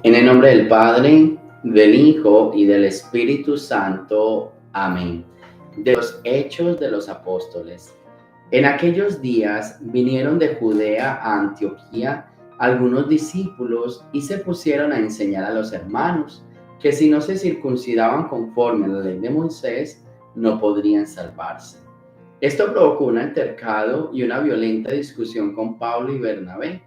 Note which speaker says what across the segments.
Speaker 1: En el nombre del Padre, del Hijo y del Espíritu Santo. Amén. De los Hechos de los Apóstoles. En aquellos días vinieron de Judea a Antioquía algunos discípulos y se pusieron a enseñar a los hermanos que si no se circuncidaban conforme a la ley de Moisés, no podrían salvarse. Esto provocó un altercado y una violenta discusión con Pablo y Bernabé.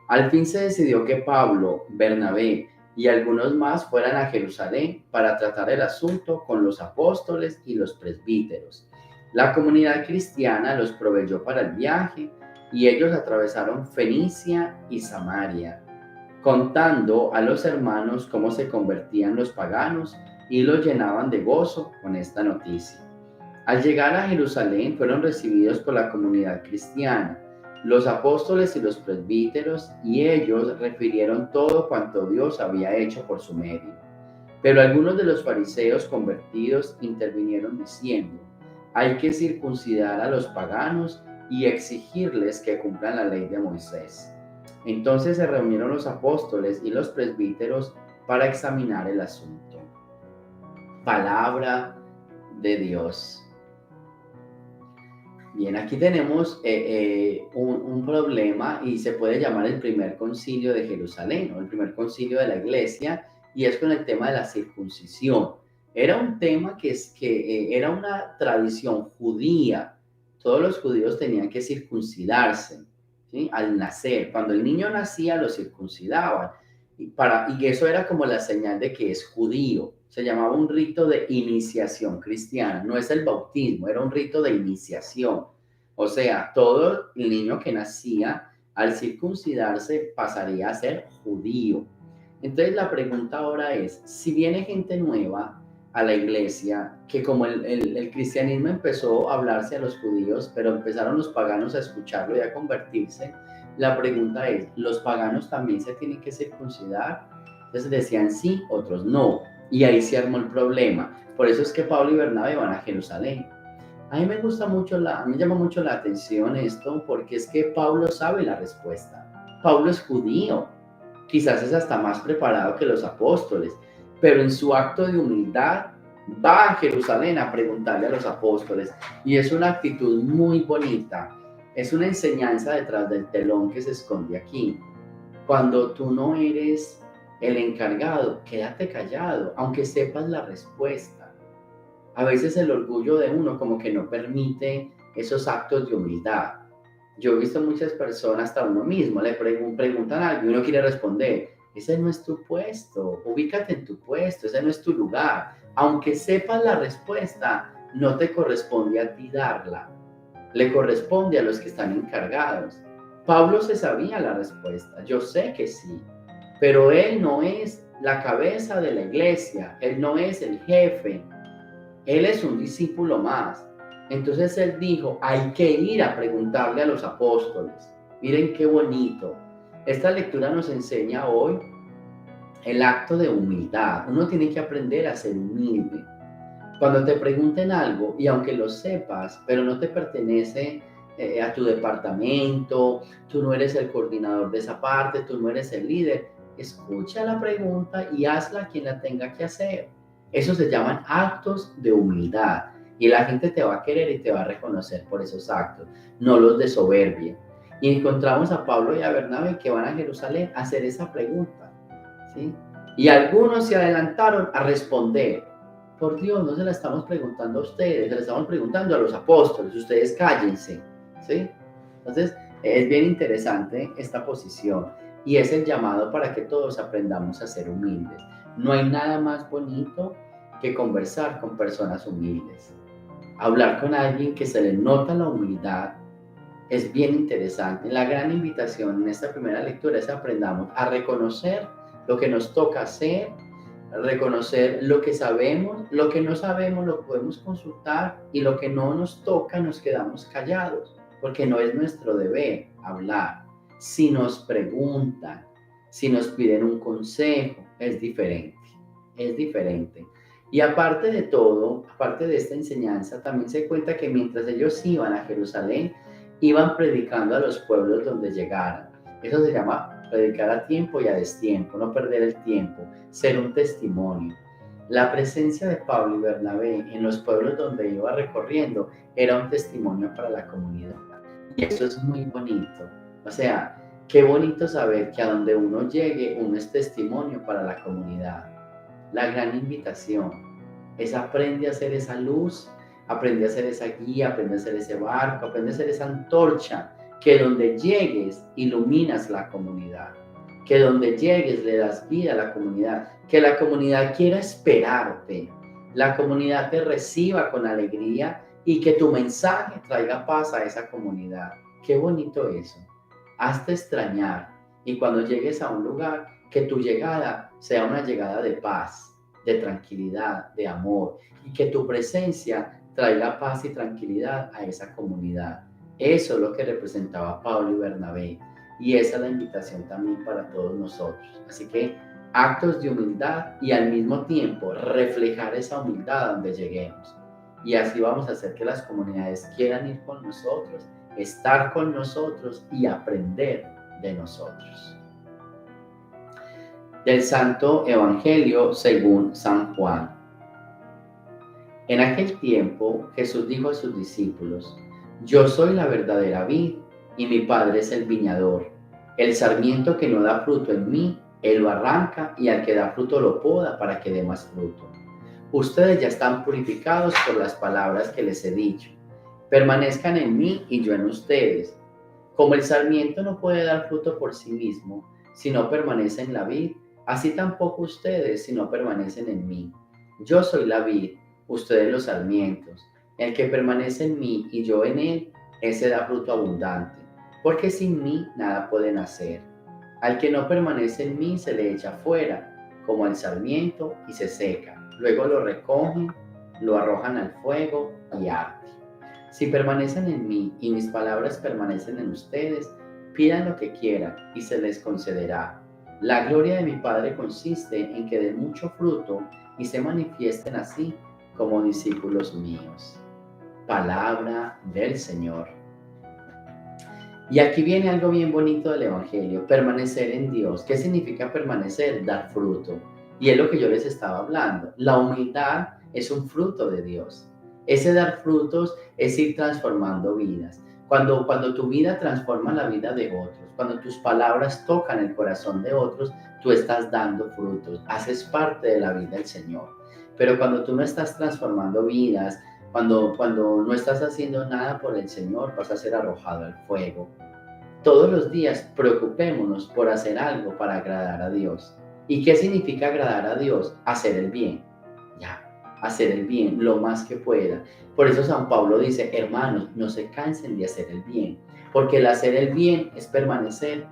Speaker 1: Al fin se decidió que Pablo, Bernabé y algunos más fueran a Jerusalén para tratar el asunto con los apóstoles y los presbíteros. La comunidad cristiana los proveyó para el viaje y ellos atravesaron Fenicia y Samaria, contando a los hermanos cómo se convertían los paganos y los llenaban de gozo con esta noticia. Al llegar a Jerusalén fueron recibidos por la comunidad cristiana, los apóstoles y los presbíteros, y ellos refirieron todo cuanto Dios había hecho por su medio. Pero algunos de los fariseos convertidos intervinieron diciendo: hay que circuncidar a los paganos y exigirles que cumplan la ley de Moisés. Entonces se reunieron los apóstoles y los presbíteros para examinar el asunto. Palabra de Dios. Bien, aquí tenemos un problema y se puede llamar el primer concilio de Jerusalén, o el primer concilio de la iglesia, y es con el tema de la circuncisión. Era un tema que era una tradición judía. Todos los judíos tenían que circuncidarse, ¿sí? Al nacer. Cuando el niño nacía, lo circuncidaban. Y eso era como la señal de que es judío. Se llamaba un rito de iniciación cristiana. No es el bautismo, era un rito de iniciación. O sea, todo el niño que nacía al circuncidarse pasaría a ser judío. Entonces la pregunta ahora es, si viene gente nueva a la iglesia, que como el cristianismo empezó a hablarse a los judíos, pero empezaron los paganos a escucharlo y a convertirse, la pregunta es, ¿los paganos también se tienen que circuncidar? Entonces decían sí, otros no. Y ahí se armó el problema. Por eso es que Pablo y Bernabé van a Jerusalén. A mí me llama mucho la atención esto, porque es que Pablo sabe la respuesta. Pablo es judío, quizás es hasta más preparado que los apóstoles, pero en su acto de humildad va a Jerusalén a preguntarle a los apóstoles, y es una actitud muy bonita. Es una enseñanza detrás del telón que se esconde aquí. Cuando tú no eres el encargado, quédate callado, aunque sepas la respuesta. A veces el orgullo de uno como que no permite esos actos de humildad. Yo he visto muchas personas, hasta uno mismo, le preguntan algo y uno quiere responder: ese no es tu puesto, ubícate en tu puesto, ese no es tu lugar. Aunque sepas la respuesta, no te corresponde a ti darla, le corresponde a los que están encargados. Pablo se sabía la respuesta, yo sé que sí, pero él no es la cabeza de la iglesia, él no es el jefe, él es un discípulo más. Entonces él dijo, hay que ir a preguntarle a los apóstoles. Miren qué bonito. Esta lectura nos enseña hoy el acto de humildad. Uno tiene que aprender a ser humilde. Cuando te pregunten algo, y aunque lo sepas, pero no te pertenece a tu departamento, tú no eres el coordinador de esa parte, tú no eres el líder, escucha la pregunta y hazla quien la tenga que hacer. Eso se llaman actos de humildad, y la gente te va a querer y te va a reconocer por esos actos, no los de soberbia. Y encontramos a Pablo y a Bernabé que van a Jerusalén a hacer esa pregunta, ¿sí? Y algunos se adelantaron a responder. Por Dios, no se la estamos preguntando a ustedes, se la estamos preguntando a los apóstoles, ustedes cállense, ¿sí? Entonces, es bien interesante esta posición, y es el llamado para que todos aprendamos a ser humildes. No hay nada más bonito que conversar con personas humildes. Hablar con alguien que se le nota la humildad es bien interesante. La gran invitación en esta primera lectura es que aprendamos a reconocer lo que nos toca hacer, reconocer lo que sabemos, lo que no sabemos lo podemos consultar, y lo que no nos toca nos quedamos callados, porque no es nuestro deber hablar. Si nos preguntan, si nos piden un consejo, es diferente, es diferente. Y aparte de todo, aparte de esta enseñanza, también se cuenta que mientras ellos iban a Jerusalén, iban predicando a los pueblos donde llegaran. Eso se llama predicar a tiempo y a destiempo, no perder el tiempo, ser un testimonio. La presencia de Pablo y Bernabé en los pueblos donde iba recorriendo era un testimonio para la comunidad. Y eso es muy bonito. O sea, qué bonito saber que a donde uno llegue, uno es testimonio para la comunidad. La gran invitación es aprende a ser esa luz, aprende a ser esa guía, aprende a ser ese barco, aprende a ser esa antorcha, que donde llegues iluminas la comunidad, que donde llegues le das vida a la comunidad, que la comunidad quiera esperarte, la comunidad te reciba con alegría y que tu mensaje traiga paz a esa comunidad. Qué bonito eso. Hazte extrañar y cuando llegues a un lugar, que tu llegada sea una llegada de paz, de tranquilidad, de amor y que tu presencia traiga paz y tranquilidad a esa comunidad. Eso es lo que representaba Pablo y Bernabé y esa es la invitación también para todos nosotros. Así que actos de humildad y al mismo tiempo reflejar esa humildad donde lleguemos. Y así vamos a hacer que las comunidades quieran ir con nosotros, estar con nosotros y aprender de nosotros. Del Santo Evangelio según San Juan. En aquel tiempo Jesús dijo a sus discípulos: Yo soy la verdadera vid y mi Padre es el viñador. El sarmiento que no da fruto en mí, Él lo arranca y al que da fruto lo poda para que dé más fruto. Ustedes ya están purificados por las palabras que les he dicho. Permanezcan en mí y yo en ustedes. Como el sarmiento no puede dar fruto por sí mismo, si no permanece en la vid, así tampoco ustedes si no permanecen en mí. Yo soy la vid, ustedes los sarmientos. El que permanece en mí y yo en él, ese da fruto abundante, porque sin mí nada pueden hacer. Al que no permanece en mí se le echa fuera, como al sarmiento, y se seca. Luego lo recogen, lo arrojan al fuego y arde. Si permanecen en mí y mis palabras permanecen en ustedes, pidan lo que quieran y se les concederá. La gloria de mi Padre consiste en que den mucho fruto y se manifiesten así como discípulos míos. Palabra del Señor. Y aquí viene algo bien bonito del Evangelio, permanecer en Dios. ¿Qué significa permanecer? Dar fruto. Y es lo que yo les estaba hablando. La humildad es un fruto de Dios. Ese dar frutos es ir transformando vidas. Cuando tu vida transforma la vida de otros, cuando tus palabras tocan el corazón de otros, tú estás dando frutos, haces parte de la vida del Señor. Pero cuando tú no estás transformando vidas, cuando no estás haciendo nada por el Señor, vas a ser arrojado al fuego. Todos los días preocupémonos por hacer algo para agradar a Dios. ¿Y qué significa agradar a Dios? Hacer el bien. Ya, hacer el bien lo más que pueda. Por eso San Pablo dice: hermanos, no se cansen de hacer el bien, porque el hacer el bien es permanecer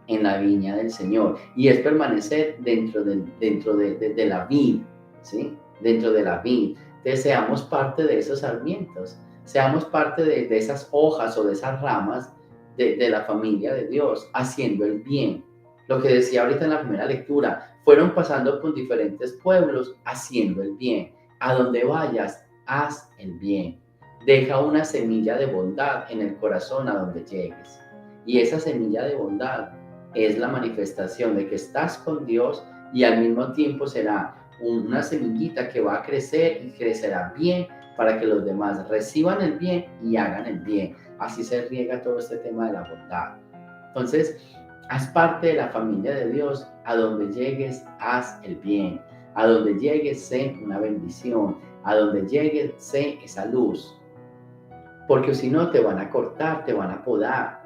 Speaker 1: en la viña del Señor y es permanecer dentro de la vid, ¿sí? Dentro de la vid. Entonces seamos parte de esos sarmientos, seamos parte de esas hojas o de esas ramas de la familia de Dios, haciendo el bien. Lo que decía ahorita en la primera lectura, fueron pasando por diferentes pueblos haciendo el bien. A donde vayas, haz el bien. Deja una semilla de bondad en el corazón a donde llegues. Y esa semilla de bondad es la manifestación de que estás con Dios y al mismo tiempo será una semillita que va a crecer y crecerá bien para que los demás reciban el bien y hagan el bien. Así se riega todo este tema de la bondad. Entonces, haz parte de la familia de Dios. A donde llegues, haz el bien. A donde llegues, sé una bendición. A donde llegues, sé esa luz. Porque si no, te van a cortar, te van a podar.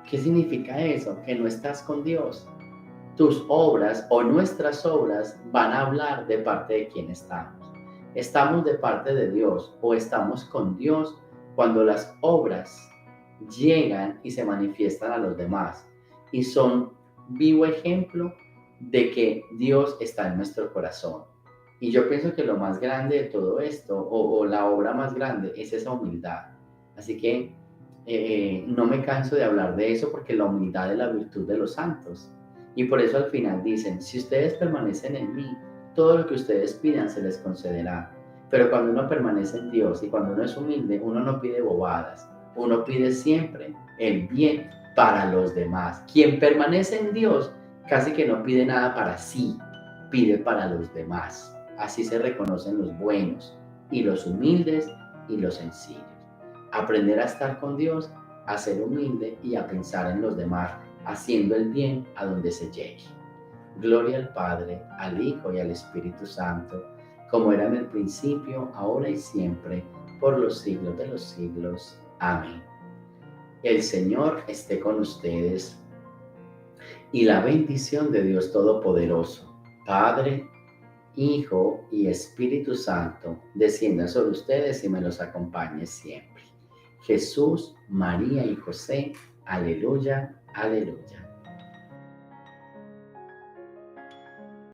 Speaker 1: ¿Qué significa eso? Que no estás con Dios. Tus obras o nuestras obras van a hablar de parte de quién estamos. ¿Estamos de parte de Dios o estamos con Dios cuando las obras llegan y se manifiestan a los demás? Y son vivo ejemplo de que Dios está en nuestro corazón. Y yo pienso que lo más grande de todo esto, o la obra más grande, es esa humildad. Así que no me canso de hablar de eso porque la humildad es la virtud de los santos. Y por eso al final dicen: si ustedes permanecen en mí, todo lo que ustedes pidan se les concederá. Pero cuando uno permanece en Dios y cuando uno es humilde, uno no pide bobadas. Uno pide siempre el bien para los demás. Quien permanece en Dios casi que no pide nada para sí, pide para los demás. Así se reconocen los buenos y los humildes y los sencillos. Aprender a estar con Dios, a ser humilde y a pensar en los demás, haciendo el bien a donde se llegue. Gloria al Padre, al Hijo y al Espíritu Santo, como era en el principio, ahora y siempre, por los siglos de los siglos. Amén. El Señor esté con ustedes y la bendición de Dios Todopoderoso, Padre, Hijo y Espíritu Santo, descienda sobre ustedes y me los acompañe siempre. Jesús, María y José, aleluya, aleluya.